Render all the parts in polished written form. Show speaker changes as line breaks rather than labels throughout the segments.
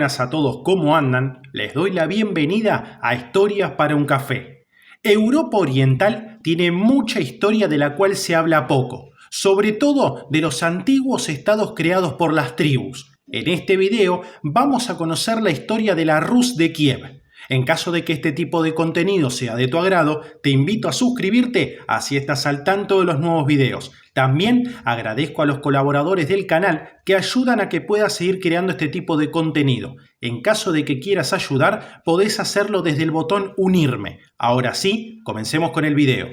buenas a todos, ¿cómo andan? Les doy la bienvenida a Historias para un Café. Europa Oriental tiene mucha historia de la cual se habla poco, sobre todo de los antiguos estados creados por las tribus. En este video vamos a conocer la historia de la Rus de Kiev. En caso de que este tipo de contenido sea de tu agrado, te invito a suscribirte, así estás al tanto de los nuevos videos. También agradezco a los colaboradores del canal que ayudan a que pueda seguir creando este tipo de contenido. En caso de que quieras ayudar, podés hacerlo desde el botón Unirme. Ahora sí, comencemos con el video.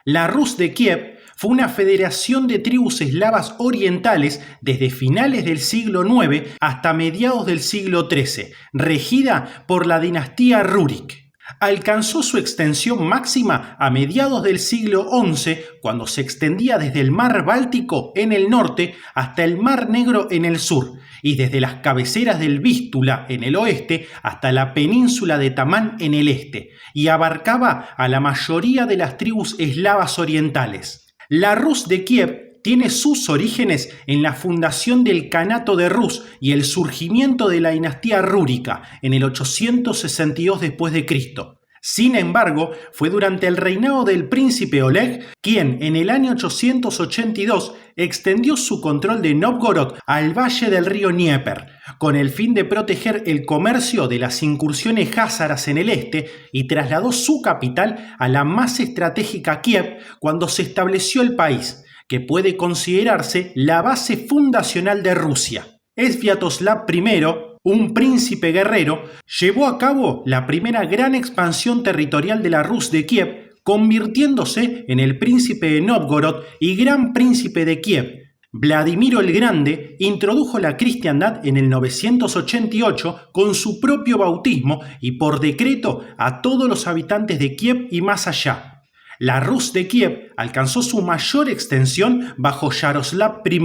La Rus de Kiev fue una federación de tribus eslavas orientales desde finales del siglo IX hasta mediados del siglo XIII, regida por la dinastía Rurik. Alcanzó su extensión máxima a mediados del siglo XI, cuando se extendía desde el mar Báltico en el norte hasta el mar Negro en el sur, y desde las cabeceras del Vístula en el oeste hasta la península de Tamán en el este, y abarcaba a la mayoría de las tribus eslavas orientales. La Rus de Kiev tiene sus orígenes en la fundación del Kanato de Rus y el surgimiento de la dinastía rúrica en el 862 después de Cristo. Sin embargo, fue durante el reinado del príncipe Oleg quien en el año 882 extendió su control de Novgorod al valle del río Dnieper, con el fin de proteger el comercio de las incursiones házaras en el este, y trasladó su capital a la más estratégica Kiev cuando se estableció el país, que puede considerarse la base fundacional de Rusia. Sviatoslav I, un príncipe guerrero, llevó a cabo la primera gran expansión territorial de la Rus de Kiev, convirtiéndose en el príncipe de Novgorod y gran príncipe de Kiev. Vladimiro el Grande introdujo la cristiandad en el 988 con su propio bautismo y por decreto a todos los habitantes de Kiev y más allá. La Rus de Kiev alcanzó su mayor extensión bajo Yaroslav I.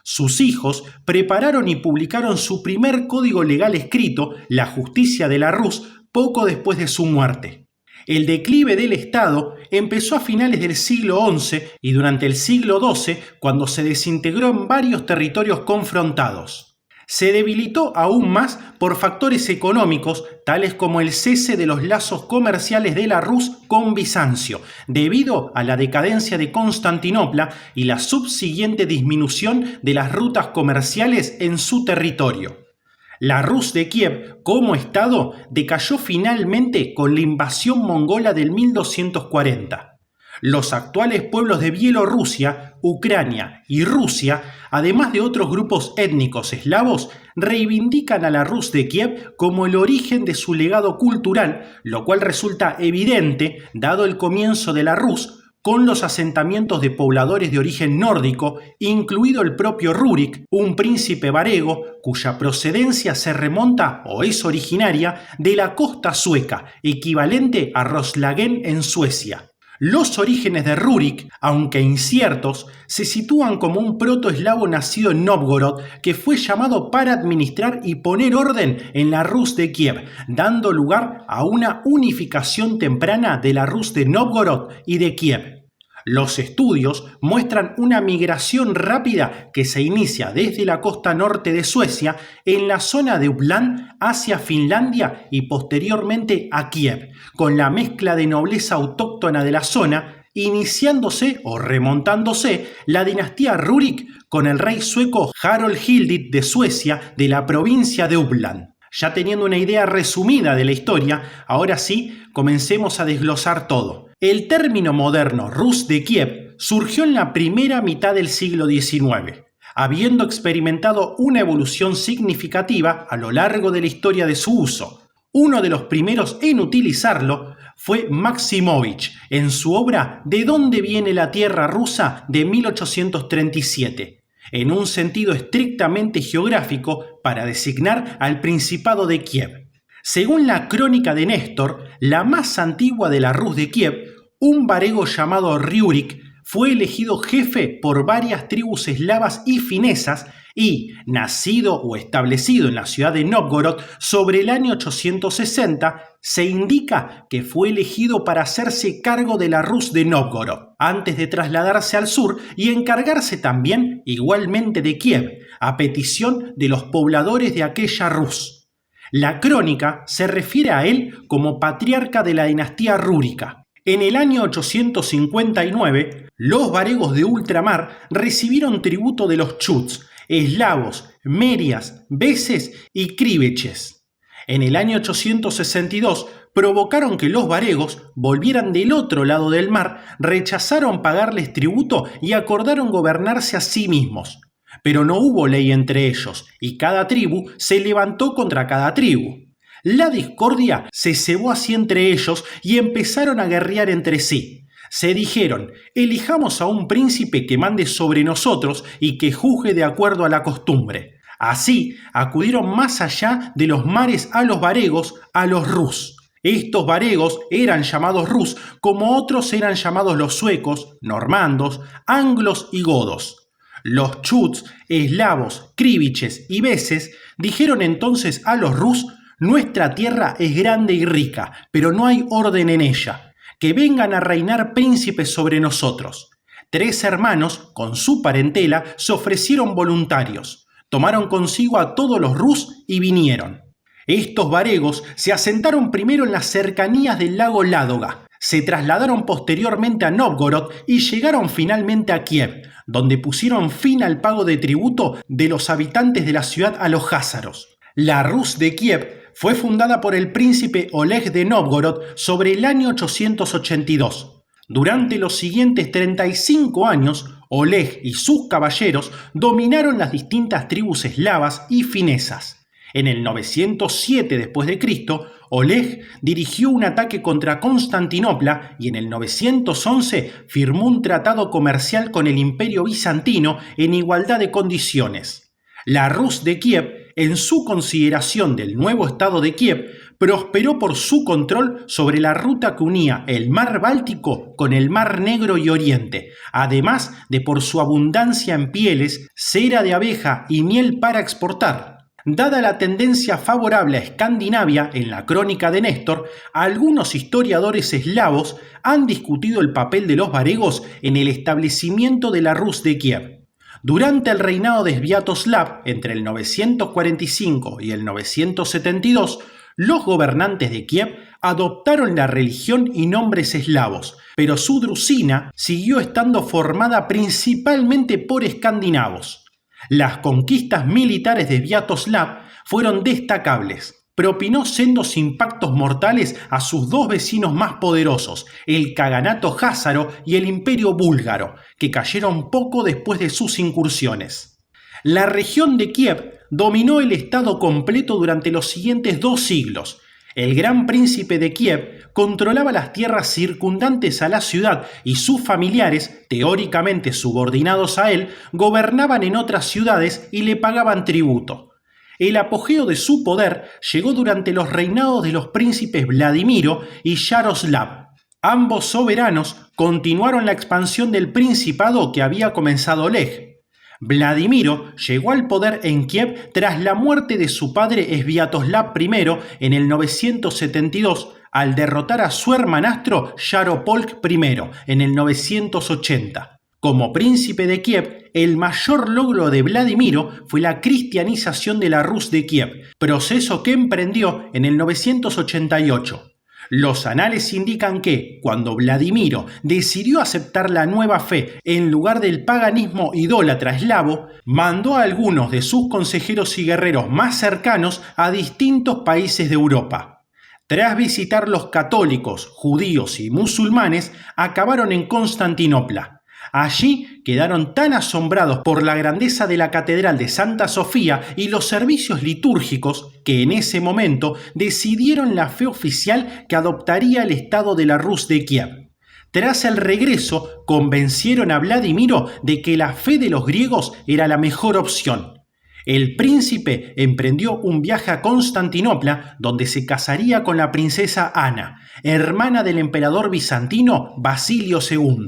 Sus hijos prepararon y publicaron su primer código legal escrito, la Justicia de la Rus, poco después de su muerte. El declive del Estado empezó a finales del siglo XI y durante el siglo XII, cuando se desintegró en varios territorios confrontados. Se debilitó aún más por factores económicos, tales como el cese de los lazos comerciales de la Rus con Bizancio, debido a la decadencia de Constantinopla y la subsiguiente disminución de las rutas comerciales en su territorio. La Rus de Kiev, como estado, decayó finalmente con la invasión mongola del 1240. Los actuales pueblos de Bielorrusia, Ucrania y Rusia, además de otros grupos étnicos eslavos, reivindican a la Rus de Kiev como el origen de su legado cultural, lo cual resulta evidente dado el comienzo de la Rus con los asentamientos de pobladores de origen nórdico, incluido el propio Rurik, un príncipe varego cuya procedencia se remonta o es originaria de la costa sueca, equivalente a Roslagen en Suecia. Los orígenes de Rurik, aunque inciertos, se sitúan como un protoeslavo nacido en Novgorod que fue llamado para administrar y poner orden en la Rus de Kiev, dando lugar a una unificación temprana de la Rus de Novgorod y de Kiev. Los estudios muestran una migración rápida que se inicia desde la costa norte de Suecia en la zona de Uppland hacia Finlandia y posteriormente a Kiev, con la mezcla de nobleza autóctona de la zona, iniciándose o remontándose la dinastía Rurik con el rey sueco Harald Hildit de Suecia de la provincia de Uppland. Ya teniendo una idea resumida de la historia, ahora sí, comencemos a desglosar todo. El término moderno Rus de Kiev surgió en la primera mitad del siglo XIX, habiendo experimentado una evolución significativa a lo largo de la historia de su uso. Uno de los primeros en utilizarlo fue Maximovich en su obra ¿De dónde viene la tierra rusa? De 1837, en un sentido estrictamente geográfico para designar al Principado de Kiev. Según la crónica de Néstor, la más antigua de la Rus de Kiev, un varego llamado Riurik fue elegido jefe por varias tribus eslavas y finesas y, nacido o establecido en la ciudad de Novgorod sobre el año 860, se indica que fue elegido para hacerse cargo de la Rus de Novgorod, antes de trasladarse al sur y encargarse también igualmente de Kiev, a petición de los pobladores de aquella Rus. La crónica se refiere a él como patriarca de la dinastía rúrica. En el año 859, los varegos de ultramar recibieron tributo de los chuts, eslavos, merias, beses y críveches. En el año 862 provocaron que los varegos volvieran del otro lado del mar, rechazaron pagarles tributo y acordaron gobernarse a sí mismos. Pero no hubo ley entre ellos, y cada tribu se levantó contra cada tribu. La discordia se cebó así entre ellos y empezaron a guerrear entre sí. Se dijeron: elijamos a un príncipe que mande sobre nosotros y que juzgue de acuerdo a la costumbre. Así acudieron más allá de los mares a los varegos, a los rus. Estos varegos eran llamados rus, como otros eran llamados los suecos, normandos, anglos y godos. Los chuts, eslavos, críviches y beses dijeron entonces a los rus: nuestra tierra es grande y rica, pero no hay orden en ella. Que vengan a reinar príncipes sobre nosotros. 3 hermanos, con su parentela, se ofrecieron voluntarios. Tomaron consigo a todos los rus y vinieron. Estos varegos se asentaron primero en las cercanías del lago Ládoga. Se trasladaron posteriormente a Novgorod y llegaron finalmente a Kiev, donde pusieron fin al pago de tributo de los habitantes de la ciudad a los jázaros. La Rus de Kiev fue fundada por el príncipe Oleg de Novgorod sobre el año 882. Durante los siguientes 35 años, Oleg y sus caballeros dominaron las distintas tribus eslavas y finesas. En el 907 d.C., Oleg dirigió un ataque contra Constantinopla y en el 911 firmó un tratado comercial con el Imperio Bizantino en igualdad de condiciones. La Rus de Kiev, en su consideración del nuevo estado de Kiev, prosperó por su control sobre la ruta que unía el mar Báltico con el mar Negro y Oriente, además de por su abundancia en pieles, cera de abeja y miel para exportar. Dada la tendencia favorable a Escandinavia en la crónica de Néstor, algunos historiadores eslavos han discutido el papel de los varegos en el establecimiento de la Rus de Kiev. Durante el reinado de Sviatoslav, entre el 945 y el 972, los gobernantes de Kiev adoptaron la religión y nombres eslavos, pero su Drusina siguió estando formada principalmente por escandinavos. Las conquistas militares de Sviatoslav fueron destacables. Propinó sendos impactos mortales a sus 2 vecinos más poderosos, el Kaganato Házaro y el Imperio Búlgaro, que cayeron poco después de sus incursiones. La región de Kiev dominó el estado completo durante los siguientes 2 siglos. El gran príncipe de Kiev controlaba las tierras circundantes a la ciudad y sus familiares, teóricamente subordinados a él, gobernaban en otras ciudades y le pagaban tributo. El apogeo de su poder llegó durante los reinados de los príncipes Vladimiro y Yaroslav. Ambos soberanos continuaron la expansión del principado que había comenzado Oleg. Vladimiro llegó al poder en Kiev tras la muerte de su padre Sviatoslav I en el 972, al derrotar a su hermanastro Yaropolk I en el 980. Como príncipe de Kiev, el mayor logro de Vladimiro fue la cristianización de la Rus de Kiev, proceso que emprendió en el 988. Los anales indican que, cuando Vladimiro decidió aceptar la nueva fe en lugar del paganismo idólatra eslavo, mandó a algunos de sus consejeros y guerreros más cercanos a distintos países de Europa. Tras visitar los católicos, judíos y musulmanes, acabaron en Constantinopla. Allí quedaron tan asombrados por la grandeza de la Catedral de Santa Sofía y los servicios litúrgicos que en ese momento decidieron la fe oficial que adoptaría el estado de la Rus de Kiev. Tras el regreso, convencieron a Vladimiro de que la fe de los griegos era la mejor opción. El príncipe emprendió un viaje a Constantinopla, donde se casaría con la princesa Ana, hermana del emperador bizantino Basilio II.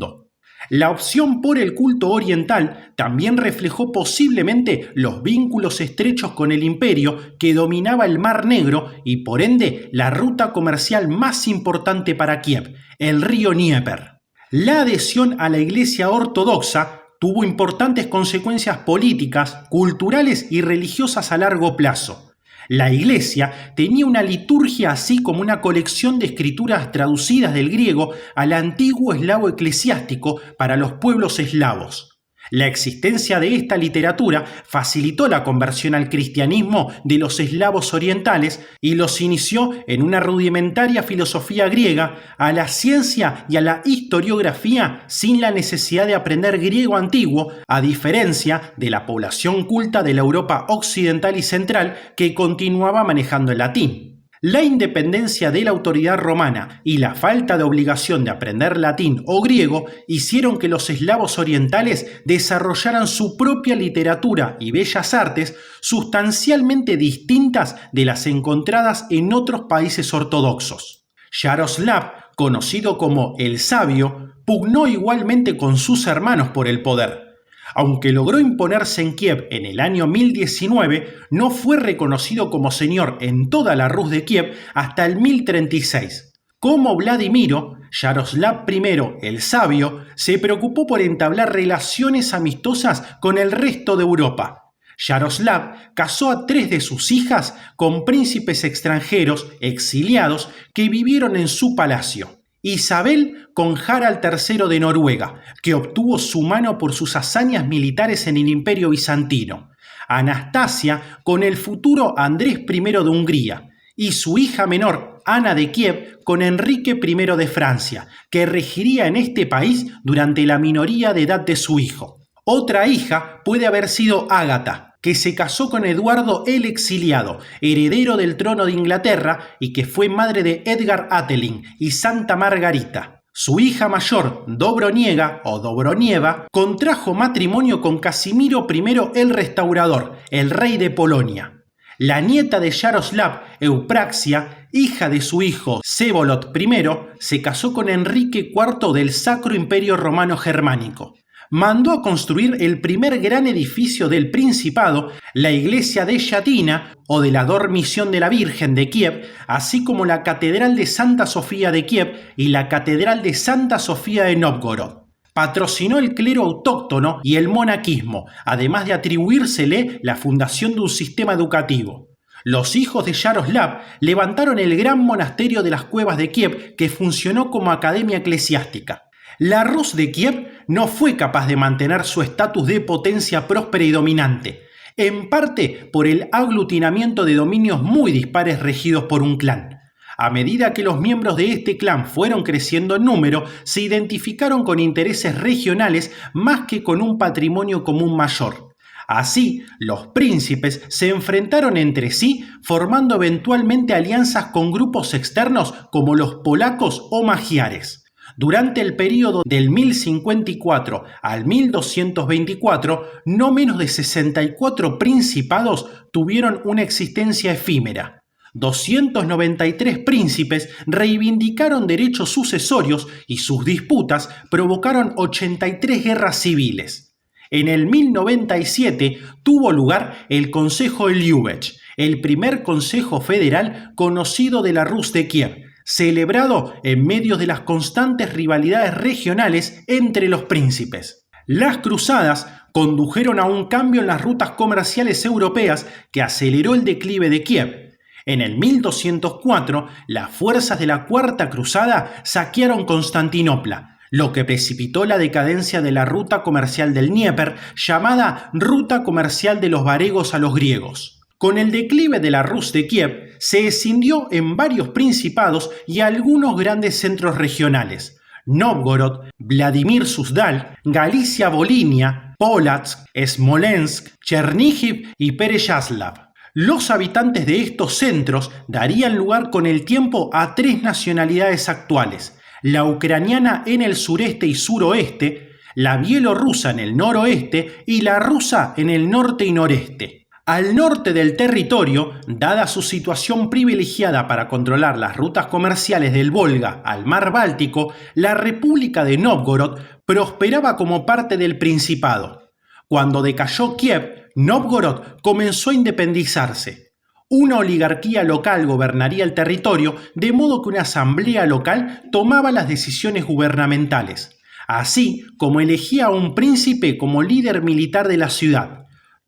La opción por el culto oriental también reflejó posiblemente los vínculos estrechos con el imperio que dominaba el Mar Negro y por ende la ruta comercial más importante para Kiev, el río Dnieper. La adhesión a la Iglesia Ortodoxa tuvo importantes consecuencias políticas, culturales y religiosas a largo plazo. La iglesia tenía una liturgia así como una colección de escrituras traducidas del griego al antiguo eslavo eclesiástico para los pueblos eslavos. La existencia de esta literatura facilitó la conversión al cristianismo de los eslavos orientales y los inició en una rudimentaria filosofía griega, a la ciencia y a la historiografía sin la necesidad de aprender griego antiguo, a diferencia de la población culta de la Europa occidental y central que continuaba manejando el latín. La independencia de la autoridad romana y la falta de obligación de aprender latín o griego hicieron que los eslavos orientales desarrollaran su propia literatura y bellas artes sustancialmente distintas de las encontradas en otros países ortodoxos. Yaroslav, conocido como el Sabio, pugnó igualmente con sus hermanos por el poder. Aunque logró imponerse en Kiev en el año 1019, no fue reconocido como señor en toda la Rus de Kiev hasta el 1036. Como Vladimiro, Yaroslav I el Sabio se preocupó por entablar relaciones amistosas con el resto de Europa. Yaroslav casó a 3 de sus hijas con príncipes extranjeros exiliados que vivieron en su palacio. Isabel con Harald III de Noruega, que obtuvo su mano por sus hazañas militares en el Imperio Bizantino. Anastasia con el futuro Andrés I de Hungría. Y su hija menor, Ana de Kiev, con Enrique I de Francia, que regiría en este país durante la minoría de edad de su hijo. Otra hija puede haber sido Ágata, que se casó con Eduardo el Exiliado, heredero del trono de Inglaterra y que fue madre de Edgar Ateling y Santa Margarita. Su hija mayor, Dobroniega o Dobronieva, contrajo matrimonio con Casimiro I el Restaurador, el rey de Polonia. La nieta de Yaroslav, Eupraxia, hija de su hijo Vsevolod I, se casó con Enrique IV del Sacro Imperio Romano Germánico. Mandó a construir el primer gran edificio del Principado, la iglesia de Yatina o de la Dormición de la Virgen de Kiev, así como la Catedral de Santa Sofía de Kiev y la Catedral de Santa Sofía de Nóvgorod. Patrocinó el clero autóctono y el monaquismo, además de atribuírsele la fundación de un sistema educativo. Los hijos de Yaroslav levantaron el gran monasterio de las Cuevas de Kiev, que funcionó como academia eclesiástica. La Rus de Kiev no fue capaz de mantener su estatus de potencia próspera y dominante, en parte por el aglutinamiento de dominios muy dispares regidos por un clan. A medida que los miembros de este clan fueron creciendo en número, se identificaron con intereses regionales más que con un patrimonio común mayor. Así, los príncipes se enfrentaron entre sí, formando eventualmente alianzas con grupos externos como los polacos o magiares. Durante el período del 1054 al 1224, no menos de 64 principados tuvieron una existencia efímera. 293 príncipes reivindicaron derechos sucesorios y sus disputas provocaron 83 guerras civiles. En el 1097 tuvo lugar el Consejo de Liubech, el primer consejo federal conocido de la Rus de Kiev, celebrado en medio de las constantes rivalidades regionales entre los príncipes. Las cruzadas condujeron a un cambio en las rutas comerciales europeas que aceleró el declive de Kiev. En el 1204, las fuerzas de la Cuarta Cruzada saquearon Constantinopla, lo que precipitó la decadencia de la ruta comercial del Dnieper, llamada Ruta Comercial de los Varegos a los griegos. Con el declive de la Rus de Kiev, se escindió en varios principados y algunos grandes centros regionales: Nóvgorod, Vladimir Suzdal, Galicia-Volinia, Polotsk, Smolensk, Chernihiv y Pereyaslav. Los habitantes de estos centros darían lugar con el tiempo a 3 nacionalidades actuales: la ucraniana en el sureste y suroeste, la bielorrusa en el noroeste y la rusa en el norte y noreste. Al norte del territorio, dada su situación privilegiada para controlar las rutas comerciales del Volga al mar Báltico, la República de Nóvgorod prosperaba como parte del Principado. Cuando decayó Kiev, Nóvgorod comenzó a independizarse. Una oligarquía local gobernaría el territorio, de modo que una asamblea local tomaba las decisiones gubernamentales, así como elegía a un príncipe como líder militar de la ciudad.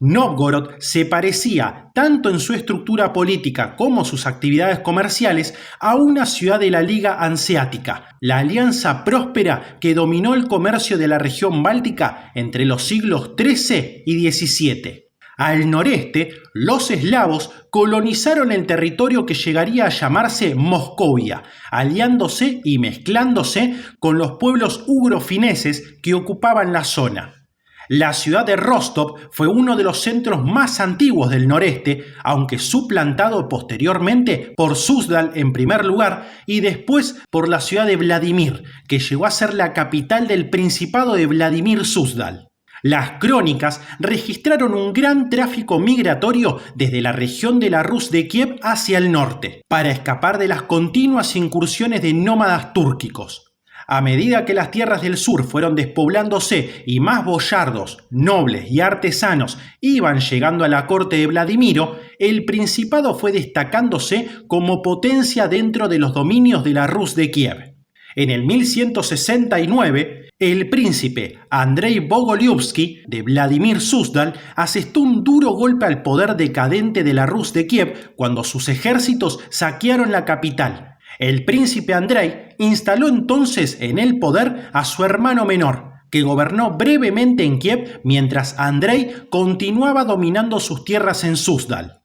Nóvgorod se parecía, tanto en su estructura política como sus actividades comerciales, a una ciudad de la Liga Hanseática, la alianza próspera que dominó el comercio de la región báltica entre los siglos XIII y XVII. Al noreste, los eslavos colonizaron el territorio que llegaría a llamarse Moscovia, aliándose y mezclándose con los pueblos ugrofineses que ocupaban la zona. La ciudad de Rostov fue uno de los centros más antiguos del noreste, aunque suplantado posteriormente por Suzdal en primer lugar y después por la ciudad de Vladimir, que llegó a ser la capital del Principado de Vladimir Suzdal. Las crónicas registraron un gran tráfico migratorio desde la región de la Rus de Kiev hacia el norte, para escapar de las continuas incursiones de nómadas túrquicos. A medida que las tierras del sur fueron despoblándose y más boyardos, nobles y artesanos iban llegando a la corte de Vladimiro, el principado fue destacándose como potencia dentro de los dominios de la Rus de Kiev. En el 1169, el príncipe Andrei Bogolyubsky de Vladimir Suzdal asestó un duro golpe al poder decadente de la Rus de Kiev cuando sus ejércitos saquearon la capital. El príncipe Andrei instaló entonces en el poder a su hermano menor, que gobernó brevemente en Kiev mientras Andrei continuaba dominando sus tierras en Suzdal.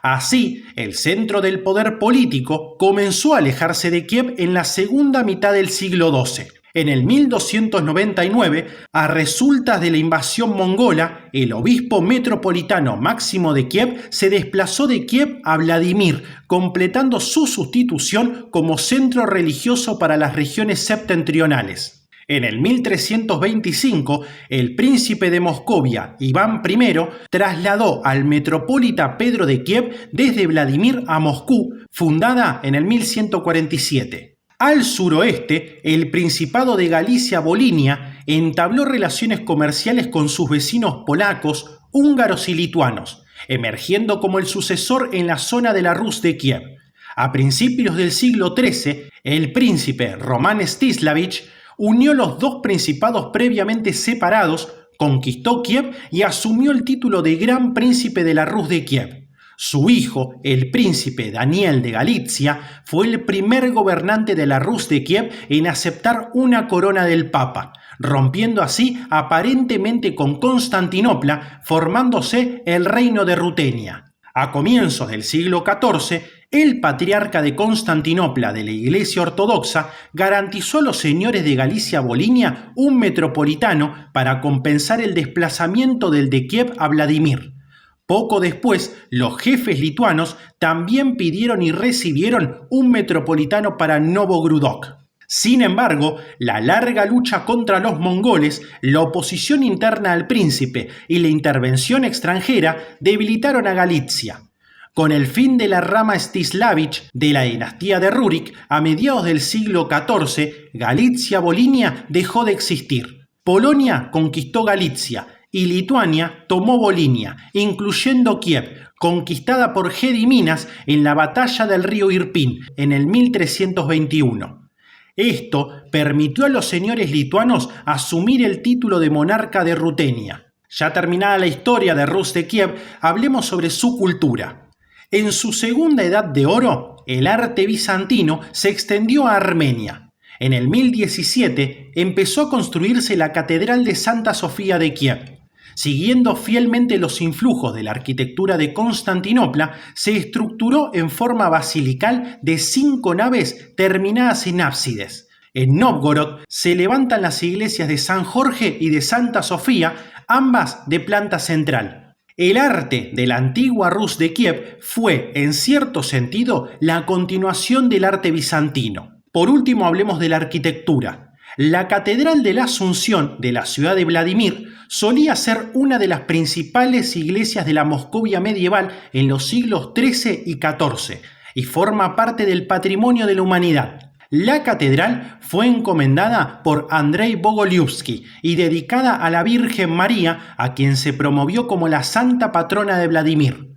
Así, el centro del poder político comenzó a alejarse de Kiev en la segunda mitad del siglo XII. En el 1299, a resultas de la invasión mongola, el obispo metropolitano Máximo de Kiev se desplazó de Kiev a Vladimir, completando su sustitución como centro religioso para las regiones septentrionales. En el 1325, el príncipe de Moscovia, Iván I, trasladó al metropolita Pedro de Kiev desde Vladimir a Moscú, fundada en el 1147. Al suroeste, el Principado de Galicia-Volinia entabló relaciones comerciales con sus vecinos polacos, húngaros y lituanos, emergiendo como el sucesor en la zona de la Rus de Kiev. A principios del siglo XIII, el príncipe Román Mstislávich unió los dos principados previamente separados, conquistó Kiev y asumió el título de Gran Príncipe de la Rus de Kiev. Su hijo, el príncipe Daniel de Galitzia, fue el primer gobernante de la Rus de Kiev en aceptar una corona del Papa, rompiendo así aparentemente con Constantinopla, formándose el reino de Rutenia. A comienzos del siglo XIV, el patriarca de Constantinopla de la Iglesia Ortodoxa garantizó a los señores de Galicia-Volinia un metropolitano para compensar el desplazamiento del de Kiev a Vladimir. Poco después, los jefes lituanos también pidieron y recibieron un metropolitano para Novogrudok. Sin embargo, la larga lucha contra los mongoles, la oposición interna al príncipe y la intervención extranjera debilitaron a Galitzia. Con el fin de la rama Mstislávich de la dinastía de Rurik, a mediados del siglo XIV, Galitzia-Volinia dejó de existir. Polonia conquistó Galitzia y Lituania tomó Volinia, incluyendo Kiev, conquistada por Gediminas en la batalla del río Irpin en el 1321. Esto permitió a los señores lituanos asumir el título de monarca de Rutenia. Ya terminada la historia de Rus de Kiev, hablemos sobre su cultura. En su segunda edad de oro, el arte bizantino se extendió a Armenia. En el 1017 empezó a construirse la Catedral de Santa Sofía de Kiev. Siguiendo fielmente los influjos de la arquitectura de Constantinopla, se estructuró en forma basilical de 5 naves terminadas en ábsides. En Nóvgorod se levantan las iglesias de San Jorge y de Santa Sofía, ambas de planta central. El arte de la antigua Rus de Kiev fue, en cierto sentido, la continuación del arte bizantino. Por último, hablemos de la arquitectura. La Catedral de la Asunción de la ciudad de Vladimir solía ser una de las principales iglesias de la Moscovia medieval en los siglos XIII y XIV y forma parte del patrimonio de la humanidad. La catedral fue encomendada por Andrei Bogolyubsky y dedicada a la Virgen María, a quien se promovió como la santa patrona de Vladimir.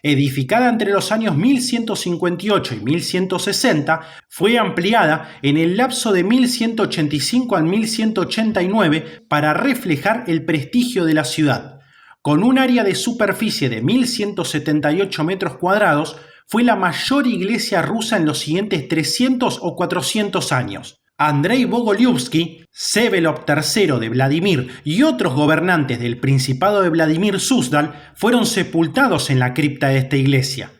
Edificada entre los años 1158 y 1160, fue ampliada en el lapso de 1185 al 1189 para reflejar el prestigio de la ciudad. Con un área de superficie de 1.178 metros cuadrados, fue la mayor iglesia rusa en los siguientes 300 o 400 años. Andrei Bogolyubsky, Vsevolod III de Vladimir y otros gobernantes del Principado de Vladimir Suzdal fueron sepultados en la cripta de esta iglesia.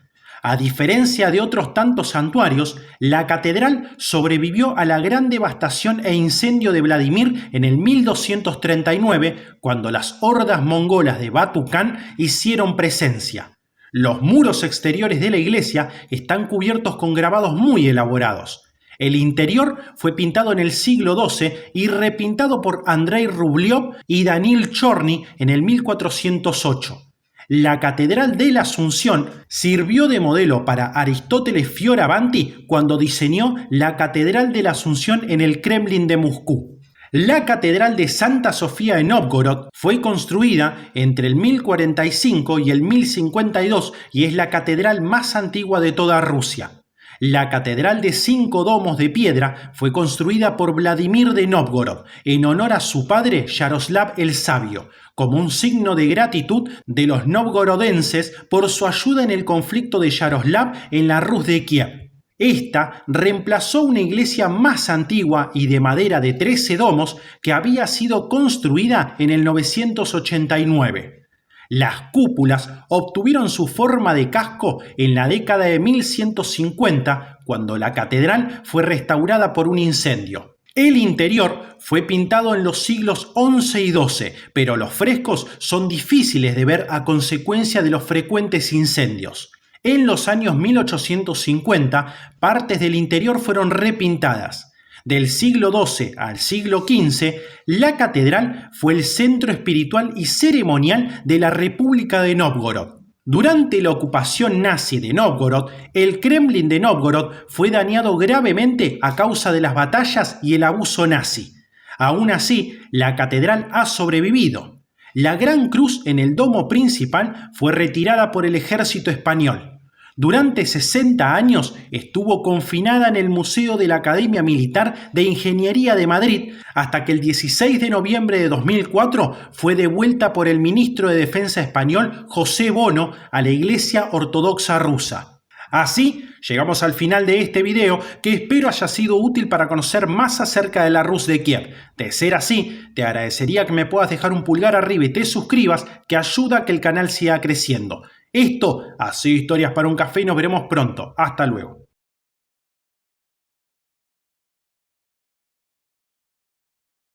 A diferencia de otros tantos santuarios, la catedral sobrevivió a la gran devastación e incendio de Vladimir en el 1239, cuando las hordas mongolas de Batu Khan hicieron presencia. Los muros exteriores de la iglesia están cubiertos con grabados muy elaborados. El interior fue pintado en el siglo XII y repintado por Andrei Rublev y Danil Chorny en el 1408. La Catedral de la Asunción sirvió de modelo para Aristóteles Fioravanti cuando diseñó la Catedral de la Asunción en el Kremlin de Moscú. La Catedral de Santa Sofía de Nóvgorod fue construida entre el 1045 y el 1052 y es la catedral más antigua de toda Rusia. La Catedral de 5 domos de piedra fue construida por Vladimir de Nóvgorod en honor a su padre Yaroslav el Sabio, como un signo de gratitud de los novgorodenses por su ayuda en el conflicto de Yaroslav en la Rus de Kiev. Esta reemplazó una iglesia más antigua y de madera de 13 domos que había sido construida en el 989. Las cúpulas obtuvieron su forma de casco en la década de 1150, cuando la catedral fue restaurada por un incendio. El interior fue pintado en los siglos XI y XII, pero los frescos son difíciles de ver a consecuencia de los frecuentes incendios. En los años 1850, partes del interior fueron repintadas. Del siglo XII al siglo XV, la catedral fue el centro espiritual y ceremonial de la República de Nóvgorod. Durante la ocupación nazi de Nóvgorod, el Kremlin de Nóvgorod fue dañado gravemente a causa de las batallas y el abuso nazi. Aún así, la catedral ha sobrevivido. La gran cruz en el domo principal fue retirada por el ejército español. Durante 60 años estuvo confinada en el Museo de la Academia Militar de Ingeniería de Madrid hasta que el 16 de noviembre de 2004 fue devuelta por el ministro de Defensa español José Bono a la Iglesia Ortodoxa rusa. Así, llegamos al final de este video que espero haya sido útil para conocer más acerca de la Rus de Kiev. De ser así, te agradecería que me puedas dejar un pulgar arriba y te suscribas, que ayuda a que el canal siga creciendo. Esto ha sido Historias para un Café y nos veremos pronto. Hasta luego.